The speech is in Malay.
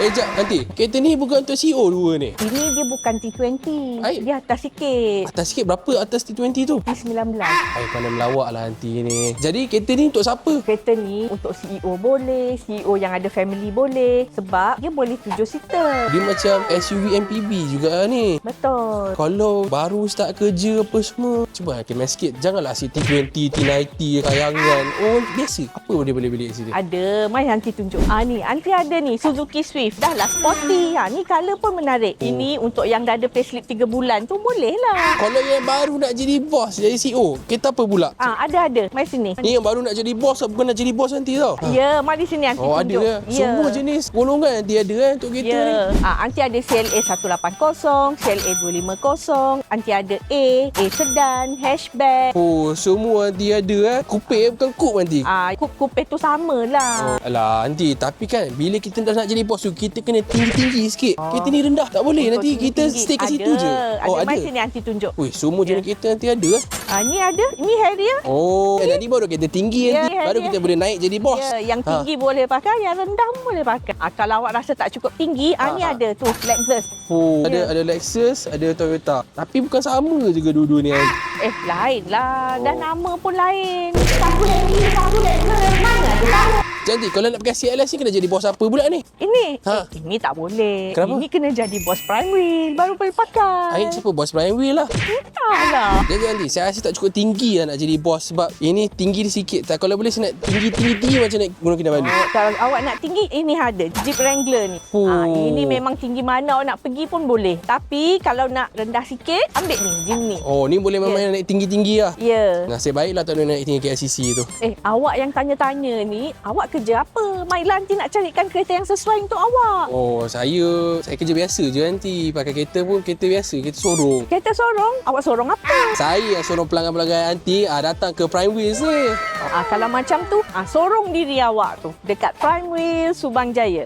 Jap nanti. Kereta ni bukan untuk CEO 2 ni. Ini dia bukan T20. Ai. Dia atas sikit. Atas sikit berapa atas T20 tu? T19. Ai, pandai melawak lah nanti ni. Jadi kereta ni untuk siapa? Kereta ni untuk CEO boleh, CEO yang ada family boleh. Sebab dia boleh 7 seater. Dia macam SUV MPV juga ni. Betul. Kalau baru start kerja apa semua, cuba kemas sikit. Janganlah si T20, T90, kayangan. Oh, biasa. Apa dia boleh beli kat sini? Ada, mai nanti tunjuk. Ni, nanti ada ni Suzuki Swift. Dah lah sporty. Ni colour pun menarik. Ini untuk yang dah ada payslip 3 bulan tu boleh lah. Kalau yang baru nak jadi bos, jadi CEO, kereta apa pula? Ada. Mai sini. Ni yang baru nak jadi bos, bukan nak jadi bos nanti tau. Ya, mari sini nanti Oh, ada tunjuk. ya. Semua jenis golongan nanti ada untuk kereta ni. Nanti ada CLA 180, CLA 250, nanti ada A sedan, hatchback. Oh, semua nanti ada Coupe bukan coupe nanti. Coupe tu sama lah. Alah, nanti tapi kan bila kita dah nak jadi bos tu, kita kena tinggi-tinggi sikit. Kereta ni rendah tak boleh. Nanti kita stay kat situ je. Ada. Mai sini nanti tunjuk. Wih, semua jenis kereta nanti ada. Ni ada. Ni Harrier. Oh, tadi baru kereta tinggi nanti. Ya, Baru ya. kita boleh naik jadi bos. Yang tinggi boleh pakai, yang rendah pun boleh pakai. Kalau awak rasa tak cukup tinggi, ni ada tu Lexus. Oh, ada Lexus, ada Toyota. Tapi bukan sama juga dua-dua ni. Lain lah. Dah nama pun lain. Satu Lexus, mana ada tahu. Jadi kalau nak pakai CLS ni kena jadi bos apa pula ni? Ini ini tak boleh. Kenapa? Ini kena jadi bos prime wheel baru boleh pakai. Aik siapa bos Brian Wheel lah. Entahlah. Jadi nanti saya rasa tak cukup tinggi lah nak jadi bos sebab ini tinggi dia sikit. Kalau boleh saya nak tinggi macam naik Gunung Kinabalu. Kalau awak nak tinggi, ini ada Jeep Wrangler ni. Ini memang tinggi mana awak nak pergi pun boleh. Tapi kalau nak rendah sikit, ambil ni Jeep ni. Oh, ni boleh main naik tinggi-tinggi lah. Ya. Nasib baiklah tak boleh naik tinggi KLCC tu. Awak yang tanya-tanya ni, awak kerja apa? Mailah nanti nak carikan kereta yang sesuai untuk awak. Oh, saya kerja biasa je nanti. Pakai kereta pun kereta biasa, kereta sorong. Kereta sorong? Awak sorong apa? Saya yang sorong pelanggan-pelanggan nanti datang ke Prime Wheels ni. Kalau macam tu, sorong diri awak tu dekat Prime Wheel Subang Jaya.